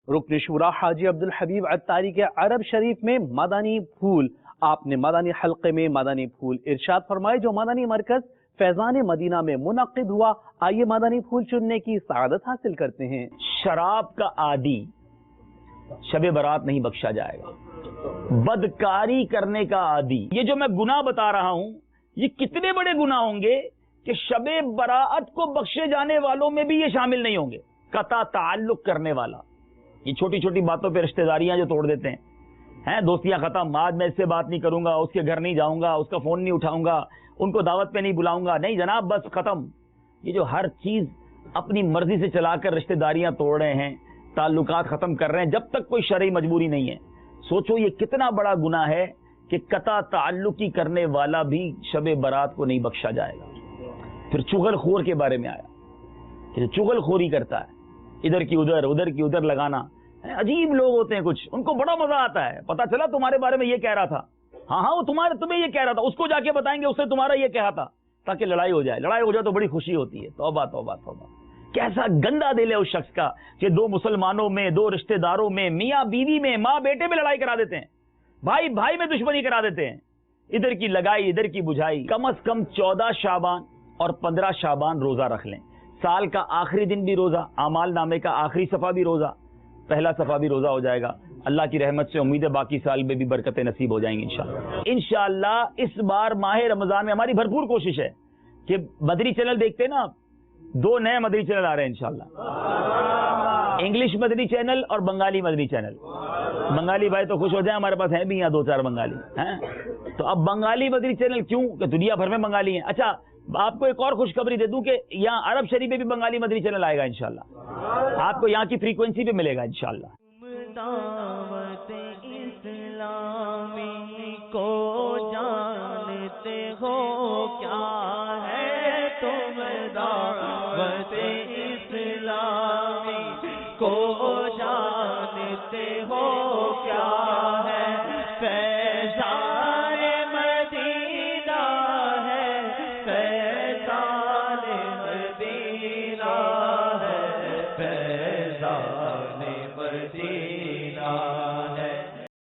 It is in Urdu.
رکن شورا حاجی عبدالحبیب عطاری کے عرب شریف میں مدنی پھول، آپ نے مدنی حلقے میں مدنی پھول ارشاد فرمائے جو مدنی مرکز فیضان مدینہ میں منعقد ہوا۔ آئیے مدنی پھول چننے کی سعادت حاصل کرتے ہیں۔ شراب کا عادی شب برات نہیں بخشا جائے گا، بدکاری کرنے کا عادی، یہ جو میں گناہ بتا رہا ہوں یہ کتنے بڑے گناہ ہوں گے کہ شب برات کو بخشے جانے والوں میں بھی یہ شامل نہیں ہوں گے۔ قطع تعلق کرنے والا، یہ چھوٹی چھوٹی باتوں پہ رشتہ داریاں جو توڑ دیتے ہیں، دوستیاں ختم، آج میں اس سے بات نہیں کروں گا، اس کے گھر نہیں جاؤں گا، اس کا فون نہیں اٹھاؤں گا، ان کو دعوت پہ نہیں بلاؤں گا، نہیں جناب بس ختم۔ یہ جو ہر چیز اپنی مرضی سے چلا کر رشتہ داریاں توڑ رہے ہیں، تعلقات ختم کر رہے ہیں، جب تک کوئی شرعی مجبوری نہیں ہے، سوچو یہ کتنا بڑا گناہ ہے کہ قطع تعلقی کرنے والا بھی شب برات کو نہیں بخشا جائے گا۔ پھر چغل خور کے بارے میں آیا کہ چغل خوری کرتا ہے، ادھر کی ادھر ادھر کی ادھر لگانا، عجیب لوگ ہوتے ہیں کچھ، ان کو بڑا مزہ آتا ہے، پتا چلا تمہارے بارے میں یہ کہہ رہا تھا، ہاں وہ تمہیں یہ کہہ رہا تھا، اس کو جا کے بتائیں گے اس نے تمہارا یہ کہا تھا، تاکہ لڑائی ہو جائے تو بڑی خوشی ہوتی ہے۔ توبہ توبہ توبہ، کیسا گندا دل ہے اس شخص کا کہ دو مسلمانوں میں، دو رشتہ داروں میں، میاں بیوی میں، ماں بیٹے میں لڑائی کرا دیتے ہیں، بھائی بھائی میں دشمنی کرا دیتے ہیں، ادھر کی لگائی ادھر کی بجھائی۔ کم از کم 14 شعبان اور 15 شعبان روزہ رکھ لیں، سال کا آخری دن بھی روزہ، اعمال نامے کا آخری صفحہ بھی روزہ، پہلا صفحہ بھی روزہ ہو جائے گا۔ اللہ کی رحمت سے امید ہے باقی سال میں بھی برکتیں نصیب ہو جائیں گی انشاءاللہ۔ انشاءاللہ اس بار ماہ رمضان میں ہماری بھرپور کوشش ہے کہ مدنی چینل دیکھتے ہیں نا، 2 نئے مدنی چینل آ رہے ہیں انشاءاللہ، انگلش مدنی چینل اور بنگالی مدنی چینل۔ بنگالی بھائی تو خوش ہو جائیں، ہمارے پاس ہیں بھی یہاں 2-4 بنگالی ہیں، تو اب بنگالی مدنی چینل کیوں کہ دنیا بھر میں بنگالی ہیں۔ اچھا آپ کو ایک اور خوشخبری دے دوں کہ یہاں عرب شریف میں بھی بنگالی مدنی چینل آئے گا انشاءاللہ، آپ کو یہاں کی فریکوینسی پہ ملے گا انشاءاللہ۔ دعوت اسلامی کو جانتے ہو کیا ہے تم دعوت